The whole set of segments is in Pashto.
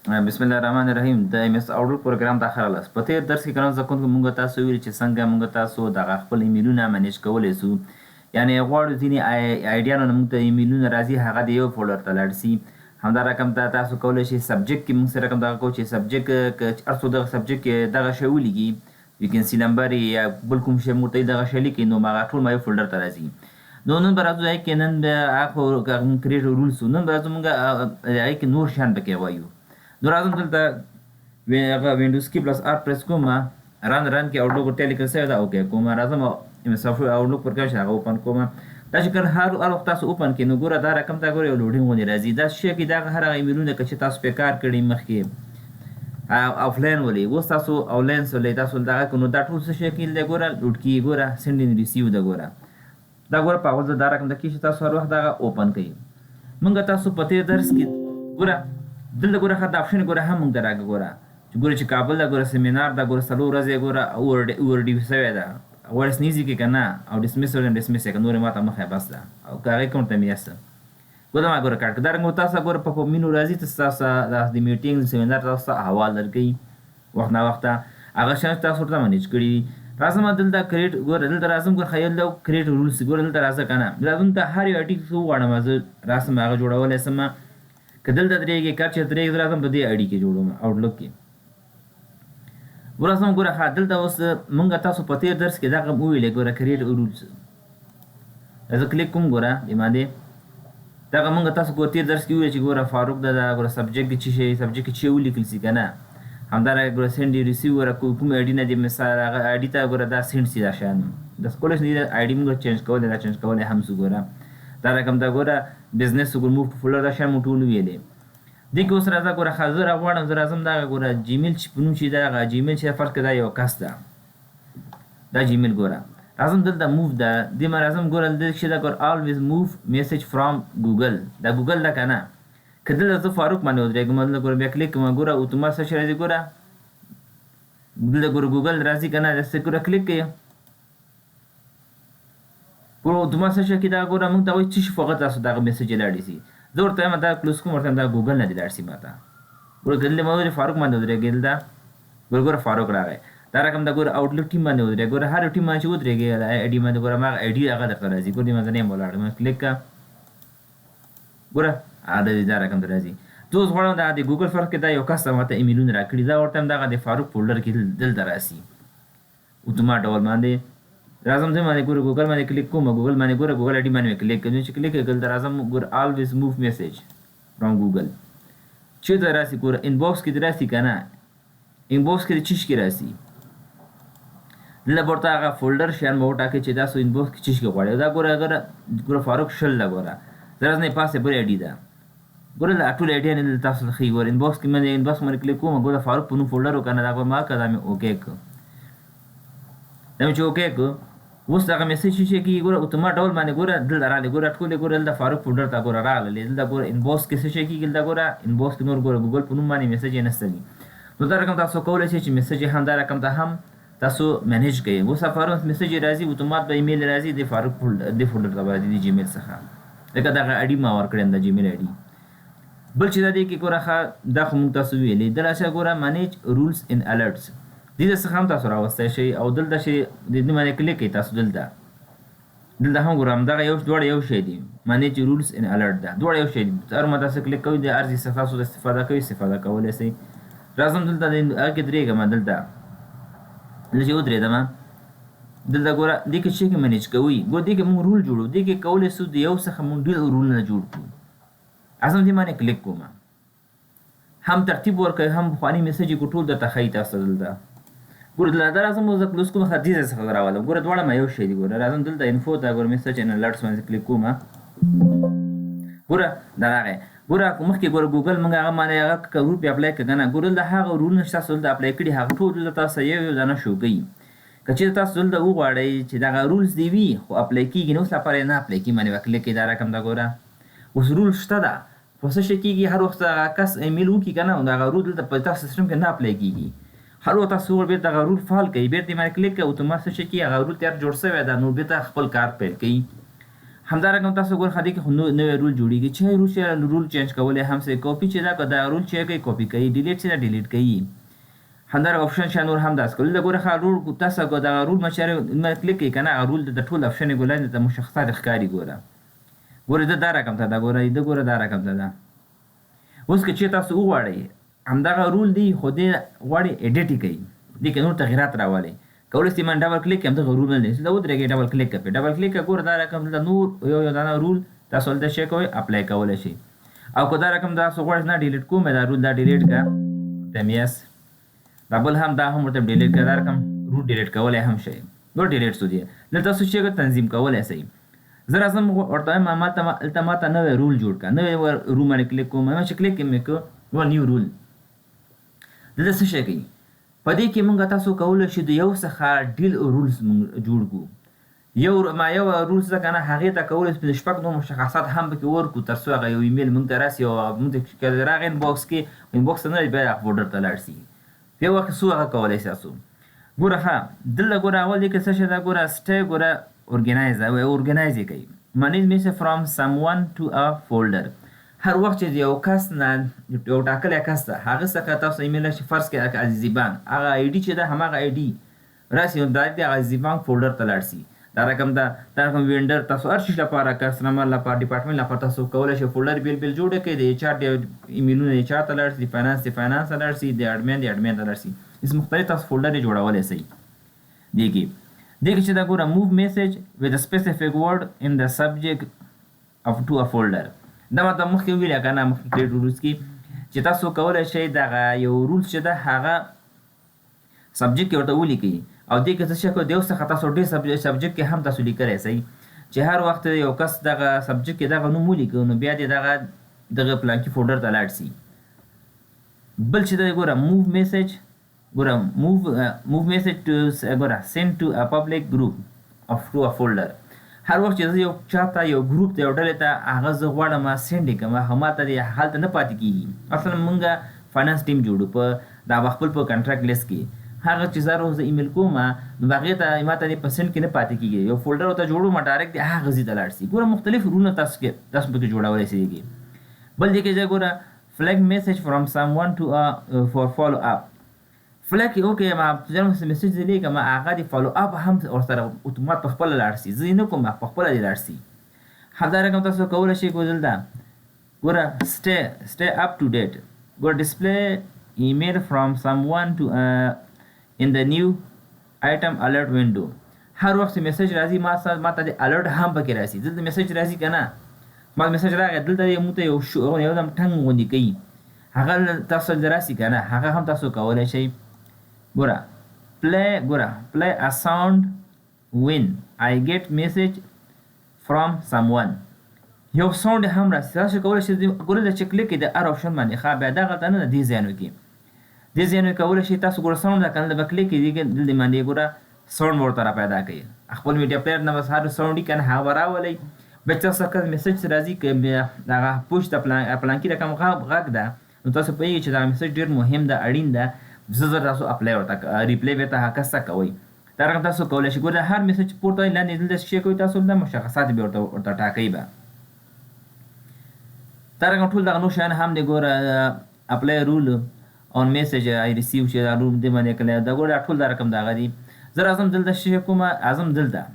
بسم الله الرحمن الرحیم د ایم اس اوټلوک پروګرام ته ښه راغلاست. په تېر درس کې کوم زده کوونکو موږ تاسو ویل چې څنګه موږ تاسو دغه خپل ایمیلونه منیج کولی سو. یعنې غواړو ځینې آیډیانو نه موږ ته ایمیلونه راځي، هغه د یو فولډر ته لاړ سي. همدا رقم ته تاسو کولی شئ سبجیکټ کې موږ سره کوم دغه کوو چې سبجیکټ هر څو دغه سبجیکټ کې دغه شی ولیکي، ویکنسي نمبر یا بل کوم شی موږ ته دغه شی لیکي، نو هغه ټول ما یو فولډر ته راځي. نو نن به راځو هغې کې نن به هغه کریټ رولز نن به راځو موږ هغې کې نور شیان پکې وایو. نو راځم دلته هغه وینډوز کی پلس آر پریس کوم، رن کې اوټلوک ورته لیکل شوی ده، اوکې کوم. راځم اوټلوک پروګرام چې هغه اوپن کوم. دا چې کله هر وخت تاسو اوپن کړئ نو ګوره دا رقم ته ګوره یو لوډینګ غوندې راځي. دا شی کې دا هر هغه ایمیلونه که چې تاسو پې کار کړي مخکې آفلاین ولې، اوس تاسو آنلاین ولې تاسو دغه کړو، نو دا ټول څه شی کې دی ګوره لوډ کېږي. ګوره سینډ اینډ ریسیو ده، ګوره دا ګوره په اول دا رقم ده کې چې تاسو هر وخت دغه اوپن کړئ. موږ تاسو په تېر درس کې ګوره دلته ګوره ښه دا آپشن ګوره هم موږ ته راکړه. ګوره چې ګوره چې کابل ده، ګوره سیمینار ده، ګوره 4 ورځې ګوره اوورډي شوی ده، غوړ سنیزي کې که نه او ډسمس ډسمس یې که نورې ما ته مخه بس ده او که هغې کوم ته مې یسته ګوره ما ګوره کاټ کړه. دارنګه تاسو ګوره په مینو راځي تاسو د میټینګ سیمینار تاسو حواله درکوي وخت نه وخته، هغه شیان تاسو ورته منیج کړي. راځم دلته کریټ ګوره دلته راځم ګوره خیال ده کریټ رولز ګوره دلته راځه که نه راځم ته هر یو اډي څه وغواړم زه راسم هغه جوړولی سم. که دلته درېږي کار چې درېږي زه راځم په دې اډي کې جوړوم اوټلوک کې. ورځم ګوره ښه دلته اوس موږ تاسو په تېر درس کې دغه وویلې ګوره کریټ رولز، زه کلیک کوم ګوره دې باندې. دغه موږ تاسو په تېر درس کې وویل چې ګوره فاروق ده، ګوره سبجیکټ کې څه شی سبجیکټ کې څه ولیکل سي که نه. همدارنګه ګوره سینډ ریسیو ګوره کوم آی ډي نه دې مثال هغه آی ډي ته ګوره دا سینډ سي دا شیان د کولی شي آی ډي موږ چینج کولی دا چینج کولی هم سو. ګوره دا رقم دا ګوره بزنس ګوره موف په فولډر دا شیان مو ټول ویلې. دې کې اوس راځه ګوره ښه زه راغواړم زه راځم دغه ګوره جیمیل چې په نوم چې ده هغه جیمیل چې فرض کړه دا یو کس ده، دا جیمیل ګوره راځم دلته موف ده دې ما راځم ګوره دلته چې ده ګوره آلویز موف میسج فرام ګوګل، دا ګوګل ده که نه. که دلته زه فاروق باندې ودرېږم دلته ګوره بیا کلیک کوم ګوره اتومات څه شی راځي ګوره دلته ګوره ګوګل راځي که نه. داسې ګوره کلیک کوي ګوره اتومات څه شی کې دا ګوره موږ ته وایي څه شي فقط تاسو دغه میسج یې لاړې سي. زه ورته وایم دا کلوز کوم ورته دا ګوګل نه دې لاړ سي ما ته. ګوره دلته ما ویل فاروق باندې ودرېږي دلته ګوره فاروق راغی. دا رقم دا ګوره اوټلوک ټیم باندې ودرېږي، ګوره هر ټیم باندې چې ودرېږي آی ډي باندې ګوره ما آی ډي هغه درته راځي. ګوره دې ما زه نیم ولاړم کلیک کړه ګوره دا رقم ته راځي. زه اوس غواړم دا د ګوګل فرق کې دا یو کس ماته ایمیلونه راکړي، دا ورته هم دغه د فاروق فولډر کې دلته راسي اتومات ډول باندې. راځم زه باندې ګوره ګوګل باندې کلیک کوم، ګوګل باندې ګوره ګوګل آی ډي باندې کلیک کوم چې کلیک کړل دلته راځم ګوره آلویز موف میسج فرام ګوګل چېرته راسي ګوره انباکس کې دې راسي که نه، انباکس کې دې چیش کې راسي. دلته به ورته هغه فولډر شیان به وټاکئ چې تاسو انباکس کې چیش کې غواړئ. دا ګوره فاروق شل ده ګوره زه راځم یې پاسې بل آی ډي ده ګوره دا ټول آی ډیانې دلته تاسو ته ښیي. ګوره انباکس کې مې انباکس باندې کلیک کوم ګوره فاروق په نوم فولډر و که نه دا ما که دا مې اوکې کړ. دا مې چې اوکې کړ اوس دغه میسج چې کېږي ګوره اتومات ډول باندې ګوره دلته راغلی ګوره ټولې ګوره دلته فاروق فولډر ته ګوره راغللې. دلته ګوره انباکس کې څه شی کېږي دلته ګوره انباکس کې نور ګوره ګوګل په نوم باندې میسج یې نشته دي. نو دا رقم تاسو کولی شئ چې میسج یې هم دا رقم ته هم تاسو منیج کړئ. اوس فاروق میسج یې راځي اتومات به ایمیل راځي د فاروق د فولډر ته به راځي د جیمیل څخه، لکه دغه آی ډي ما ورکړی یم د جیمیل آی ډي. بل چې دا دی کې ګوره ښه دا خو موږ تاسو ویلې دلته شه ګوره منیج رولز ان الرټس دې څخه هم تاسو راوستی شئ او دلته چې د دې باندې کلیک کړئ تاسو دلته هم ګوره همدغه دواړه یو شی دي منیج رولز ان الرټ ده دواړه یو شی دي. هر ما تاسو کلیک کوئ د ارزي څخه تاسو استفاده کوئ استفاده کولی شئ. راځم دلته هغه کې درېږم دلته چې ودرېدم دلته ګوره دې کې څه کې منیج کوئ ګوره دې کې موږ رول جوړو دې کې کولی شو د یو څخه موږ ډېر رولونه جوړ کړو. راځم دې باندې کلیک کوم هم ترتیب ورکوي هم پخواني میسج یې ټول درته ښیي تاسو دلته ګوره دلته راځم زه کلوز کوم ښه دې ځای څخه راولم ګوره دواړه ما یو شی دي. ګوره راځم دلته انفو ته ګوره میسج ان الرټس باندې کلیک کوم ګوره دا راغی. ګوره مخکې ګوره ګوګل موږ هغه باندې هغه روپ یې اپلای کړه که نه ګوره دلته هغه رولونه چې تاسو دلته اپلای کړي هغه ټول دلته تاسو یو دانه شو کوي. که چېرته تاسو دلته وغواړئ چې دغه رولز دې وي خو اپلای کېږي نو اوس لپاره یې نه اپلای کېږي باندې به کلیک کړئ دا رقم ده ګوره اوس رول شته ده خو څه شی کېږي هر وخت هغه کس ایمیل وکړي که نه نو دغه رول دلته په تاسو سیسټم کې نه اپلای کېږي. هر وخت تاسو بیرته دغه رول فعال کړئ بیرته یې باندې کلیک کړئ اتومات څه شی کېږي هغه رول تیار جوړ شوی ده نو بیرته خپل کار پیل کوي. همدارنګه تاسو ګور خدي کې نوې رول جوړیږي چې رول چینج کولای هم سه کاپی چې دا رول چې کوي کاپی کوي ډیلیټ چې ډیلیټ کوي همدار اپشن شانور هم داس کول دا ګور خا رول تاسو کو دا رول مچره کلیک کوي کنه رول د ټول اپشن ګولای د مشخصات ښکاری ګور دا رقم ته دا ګور دا رقم ته دا اوس که چې تاسو وغواړئ همدغه رول دی خو دې غواړئ ایډیټ کوي دې کې نور تغیرات راولي کولای شئ من ډبل کلیک کوم دغه رول نه دا ودرېږي ډبل کلیک کوي ډبل کلیک ګور دا رقم دا نور یو دا رول تاسو ولته شي کوي اپلای کولای شي او کو دا رقم دا سو غواړئ نه ډیلیټ کوم دا رول دا ډیلیټ کا تمیاس ډبل هم دا هم ورته ډیلیټ کا دا رقم رول ډیلیټ کولای هم شي نو ډیلیټ سو دی نو تاسو چې تنظیم کولای شئ زه راځم ورته ما ته نوې رول جوړ کا نوې رول باندې کلیک کوم چې کلیک کوم کو نو نیو رول دلته څه شي کوي په دې کې موږ تاسو کولای شئ د یو څخه ډیل رولز جوړ کو یو رولز ده کنه هغه ته کولای شئ شپږ نو مشخصات هم به ورکو تر څو هغه یو ایمیل موږ ته راسي او موږ ته راغی انباکس کې انباکس نه بیا فولډر ته لاړ شي په وخت سو هغه کولای شئ تاسو ګوره ها دلته ګوره اول کې څه شي دا ګوره سټه ګوره organize او organize کوي manage means from someone to a folder هر وخت چې یو کس نه یو ټاکلی کس ته هغه څخه تاسو ایمیل شي فرض کړئ عزیزبان هغه آی ډي چې ده هماغه آی ډي راسي نو د عزیزبان فولډر ته لاړ شي دا رقم وینډر تاسو هر شي لپاره کسټمر لپاره ډپارټمنټ لپاره تاسو کولی شئ فولډر بیل جوړ کړئ د ایچ آر ایمیلونه ایچ آر ته لاړ شي د فاینانس ته لاړ شي د اډمین ته لاړ شي اس مختلف تاسو فولډر یې جوړولی شئ دغه چې دا ګوره move message with a specific word in the subject of to a folder دا ماته مخکې ویل کنه مخکې کلیټ رولز کې چې تاسو کولای شئ دا یو رولز چې دا هغه سبجیکټ کې ورته ولیکئ او دې کې څه شي کو دیو څخه تاسو ډېر سبجیکټ کې هم تاسو لیکلی شئ چې هر وخت یو کس دغه سبجیکټ کې دغه نوم ولیکو نو بیا دې دغه پلانکي فولډر ته لاړ شي بل چې دا ګوره move message ګوره move message to ګوره send to a public group of to a folder هر وخت چې یو چاته یو ګروپ ته یو ډلې ته هغه زه غواړم سینډ یې کړم همالته دې هلته نه پاتې کېږي اصلا موږ فاینانس ټیم جوړو په دا خپل په کنټراکټ لیست کې هغه چې زه روز ایمیل کوم نو هغې ته ماته دې په سینډ کې نه پاتې کېږي یو فولډر ورته جوړو ما ډایرکټ دې هغه ځای ته لاړ شي ګوره مختلف رولونه تاسو پکې جوړولی شئ بل دې کې ګوره flag message from someone to for follow up فلک اوکې ما ځم میسج دی لیکم هغه دی فالو اپ هم ورسره اتومات په خپل لاړ شي زه نه کوم په خپل دی لاړ شي همدارنګه تاسو کولای شئ ګوزل دا ګوره stay up to date ګوره display email from someone to in the new item alert window هر وخت میسج راځي ما ته د الرټ هم پکې راځي دلته میسج راځي کنه ما میسج راغی دلته یو مته یو دم ټنګ غوندي کوي هغه تاسو دراسي کنه هغه هم تاسو کولای شئ ګوره play a sound when I get message from someone یو ساوند هم راځي تاسو کولای شئ ګوره د چې کلیک د ار اپشن باندې ښه بیا دغه ته نه دی ځانو کې دې ځانو کولای شئ تاسو ګوره ساوند دا کنه د کلیک کې دلته باندې ګوره ساوند ورته را پیدا کوي خپل میډیا پلیئر نه بس هر ساوند کنه هغه راولي بچا څخه میسج راځي کې دا پوښت پلان کې رقم غږ ده نو تاسو په یی چې دا میسج ډیر مهم ده اړین ده زه تاسو اپلای ورته ریپلی ورته هکسه کوئ دا رقم تاسو کولای شئ ګوره هر میسج پورته لاندې دلته شي کوئ تاسو د مشخصات به ورته ټاکئ به دا رقم ټول دغه نو شیان هم دی ګوره اپلای رول اون میسج آی ریسیو چې دا رول دې باندې کله دا ګوره ټول دا رقم دغه دی زه راځم دلته شي کوم اعظم دلته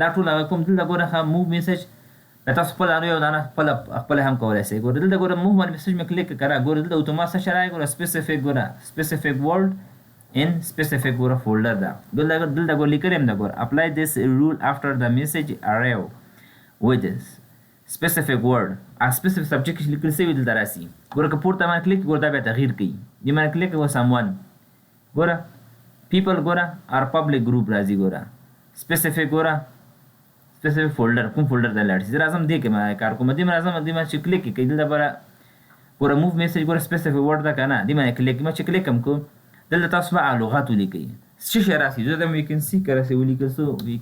دا ټول هغه کوم دلته ګوره موو میسج تاسو خپل یو دانه خپل هم کولای شئ ګوره دلته ګوره موو باندې میسج مې کلیک کړه ګوره دلته اتومات څه شرای ګوره سپیسیفیک ورډ in specific ګوره فولډر ده دلته ګوره لیکلم ده ګوره apply this rule after the message arrive with specific word a specific subject لیکل شوی دلته راسي ګوره که پورته باندې کلیک ګوره دا بیا تغییر کوي دې باندې کلیک وکړو someone ګوره people ګوره or public group راځي ګوره specific ګوره specific folder کوم فولډر ته لاړ شي راځم دې کې ما کار کوم دې راځم دې ما چې کلیک کوي دلته ګوره move message ګوره specific word ده کنه دې باندې کلیک ما چې کلیک کوم کو دلته تاسو به لغات ولیکئ څه شی راسي زه we can see که راسي ولیکل سو we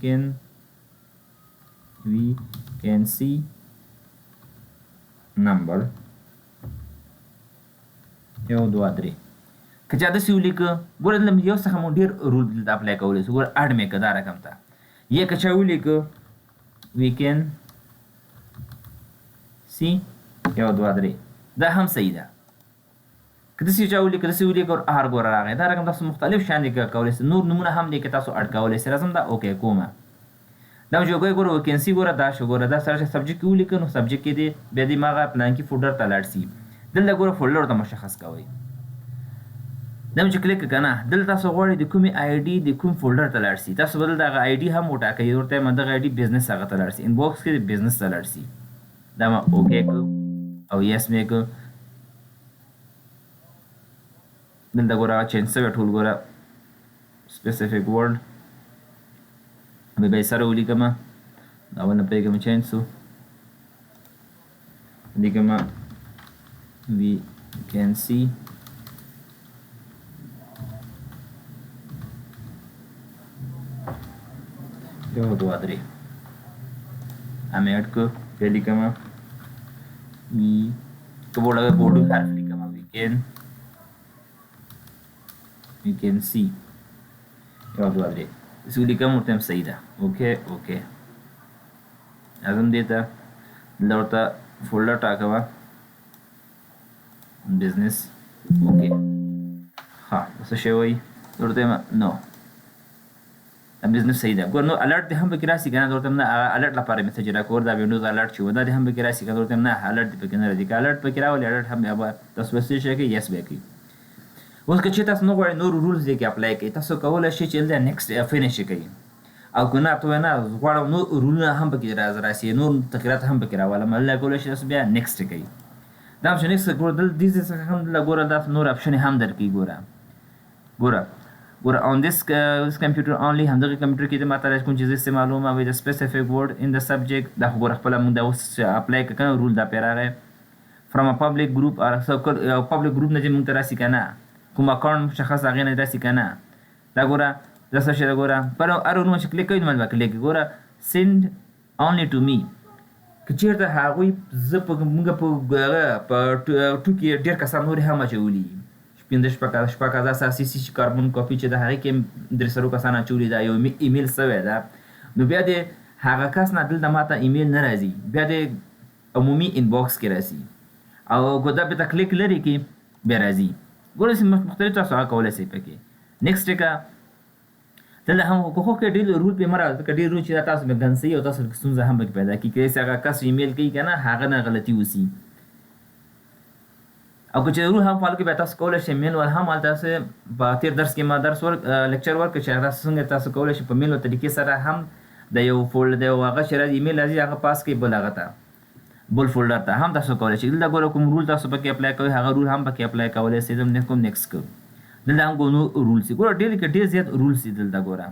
can see number 1 2 3 که چا داسې ولیکه ګوره دلته یو څخه مو ډېر رول دلته اپلای کولی شو ګوره اډ مې که دا رقم ته یا که چا ولیکه we can سی 1 2 3 دا هم صحیح ده که داسې چا ولیکه داسې ولیکه او هر ګوره راغی دا رقم تاسو مختلف شیان دي کولی شئ نور نومونه هم دي که تاسو اډ کولی شئ راځم دا اوکې کومه دا چې ګوره ویکنسي ګوره دا شو ګوره دا سره سبجیکټ ولیکه نو سبجیکټ کې دی بیا دې ماغه پلان کې فولډر ته لاړ شي دلته ګوره فولډر ته مشخص کوئ دا چې کلیک کنه دلته تاسو غواړئ د کومې آی ډي د کوم فولډر ته لاړ شي تاسو بدل دغه آی ډي هم وټاکئ ورته دغه آی ډي بزنس هغه ته لاړ شي انباکس کې د بزنس ته لاړ شي دا ما اوکې کو او یس مې کو دلته ګوره چینج شوی ټول ګوره سپیسیفیک ورډ به سره ولیکم دا ونه پیګم چینج شو لیکم we can see یو دوه درې ام ایډ کو په لیکم وی کبوړه بورډ حرف لیکم we can see یو دوه درې اسو لیکم ورته صحیح ده اوکې اوکې اعظم دیتا لورته فولډر ټاکوا بزنس اوکې ها څه شی وای ورته نو بزنس صحیح ده ګور نو الرټ دې هم پکې راشي کنه ورته نه الرټ لپاره میسج راکور دا وینډوز الرټ چې ودا دې هم پکې راشي کنه ورته نه الرټ دې پکې نه راځي الرټ پکې راولي الرټ هم بیا تاسو وسې شي کې یس به کوي اوس که چې تاسو نو غواړئ نور رولز دې کې اپلای کړئ تاسو کولای شئ چې دلته نیکسټ فینیش کړئ او کنه ته نه غواړم نو رولونه هم پکې راشي نور تغیرات هم پکې راولم الله کولای شي تاسو بیا نیکسټ کړئ دا چې نیکسټ ګور دل دې څه هم ګوره دا نور اپشن هم درکې ګوره on this computer only همدغه کمپیوټر کې د ماته کوم چیز استعمالوم او د سپیسیفیک ورډ ان د سبجیکټ دا خبره خپل موږ دا اوس اپلای کړو رول دا پیراغه from a public group or public group نه چې موږ تراسي کنه کوم اکاونټ مشخص هغه نه راسي کنه دا ګوره دا څه شی دا ګوره پر ارونو چې کلیک کوئ نو کلیک ګوره send only to me که چیرته هغوی زه په موږ په ټوکې ډېر کسان نور هم اچولي شپږ هزار اساسي چې کاربن کاپي چې د هغې کې درې سرو کسان اچولي دا یو ایمیل سوی ده نو بیا د هغه کس نه دلته ماته ایمیل نه راځي بیا د عمومي انباکس کې راځي او که دا بېرته کلیک لري کې بیا راځي ګوره مختلف تاسو هغه کولی شئ پکې نیکسټ که دلته هم خو کې ډېر رول پې مه راځي که ډېر رول چې دا تاسو به ګنسوي او تاسو ستونزه هم پکې پیدا کړي که هغه کس ایمیل کوي که نه هغه نه غلطي وسي او که چې رول هم فالو کې بیا تاسو کولی شئ میل ول هم هلته په تېر درس کې ما درس لیکچر ورکړ چې هغه څنګه تاسو کولی شئ په میل طریقې سره هم د یو فولډر د یو هغه چې راځي ایمیل راځي هغه پاس کړئ بل هغه ته بل فولډر ته هم تاسو کولی شئ دلته ګوره کوم رول تاسو پکې اپلای کوئ هغه رول هم پکې اپلای کولی شئ زم کوم نیکسټ کوم دلته هم کوم رولس دي ګوره ډېر کې ډېر زیات رولس دي دلته ګوره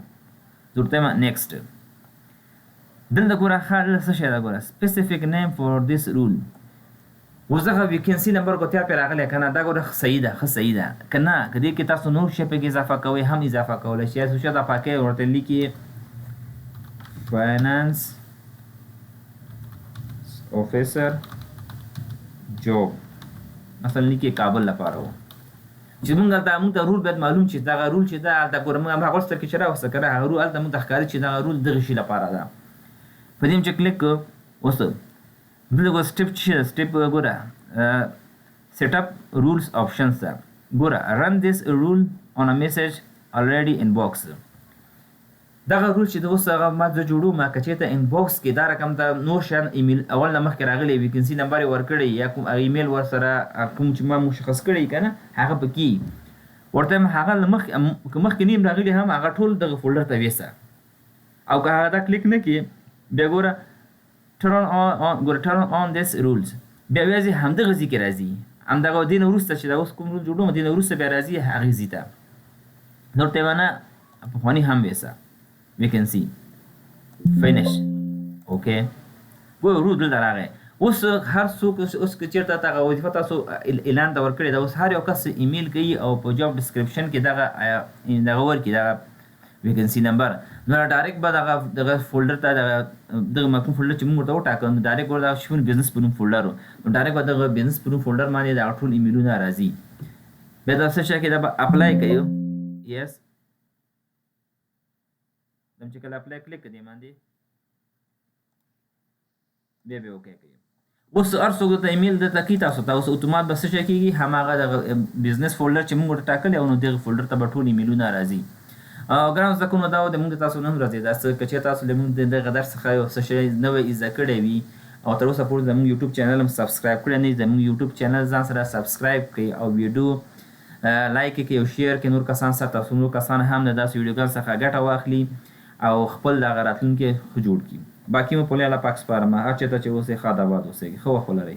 ضرورت ما نیکسټ دلته ګوره څه شی ده ګوره سپیسیفیک نیم فور دیس رول اوس دغه ویکنسي نمبر کوتیا پې راغلی که نه دا ګوره صحیح ده ښه صحیح ده که نه که دې کې تاسو نور شی پکې اضافه کوئ هم اضافه کولی شئ سوچه دا پاکې ورته لیکي فاینانس officer job مثلا لیکي کابل لپاره و چې موږ ته رول باید معلوم چې دا رول چې دا د ګورم هغه وسته کې چې راوسته کړه هغه رول الته موږ ښکاري چې دا رول دغه شی لپاره ده په دې چې کلیک وسته دغه سټپ چې سټپ ګوره سیټ اپ رولز آپشنز ده ګوره رن دیس رول on a message already in box دغه رول چې د اوس هغه ما زه جوړوم که چېرته انباکس کې دا رقم ته نور شیان ایمیل اول نه مخکې راغلی ویکنسي نمبر یې ورکړی یا کوم ایمیل ورسره کوم چې ما مشخص کړی که نه هغه پکې ورته هغه که مخکې نیم راغلی هم هغه ټول دغه فولډر ته ویسه او که هغه دا کلیک نه کړي بیا ګوره turn on this rules بیا بیا همدغه ځای کې راځي همدغه دې نه وروسته چې دا اوس کوم رول جوړوم دې نه وروسته بیا راځي هغې ځای ته نور ته یې ونه پخواني هم ویسه we can see finish okay ګوره رول دلته راغی اوس هر څوک اوس که چېرته هغه وظیفه تاسو اعلان ته ورکړې ده اوس هر یو کس ایمیل کوي او په جاب ډسکرپشن کې دغه ورکړي دغه ویکنسي نمبر نو ډایرکټ به دغه فولډر ته دغه کوم فولډر چې موږ ورته وټاکو نو ډایرکټ ورته شون بزنس په نوم فولډر و نو ډایرکټ به دغه بزنس په نوم فولډر باندې دغه ټول ایمیلونه راځي بیا دا څه شی کې دا به اپلای کوي یس چې کله اپلای کلیک کړئ باندې بیا به اوکې کوي اوس هر څوک ته ایمیل درته کوي تاسو ته اوس اتومات به څه شی کېږي هماغه د بزنس فولډر چې موږ ورته ټاکلی او نو دغه فولډر ته به ټول ایمیلونه راځي. ګرانو زده کوونکو دا د موږ د تاسو نن ورځې دا څه که چېرې تاسو له موږ د دغه درس څخه یو څه شی نوی زده کړی وي او تر اوسه پورې زموږ یوټیوب چینل هم سبسکرایب کړی نه وي زموږ یوټیوب چینل ځان سره سبسکرایب کړئ او ویډیو لایک کړئ او شیر کړئ نور کسان سره تاسو نور کسان هم د داسې ویډیوګانو څخه ګټه واخلي او خپل دغه راتلونکی ښه جوړ کړي. باقي مو په الله پاک سپارم. هر چېرته چې اوسئ ښاد آباد اوسئ. ښه وخت ولرئ.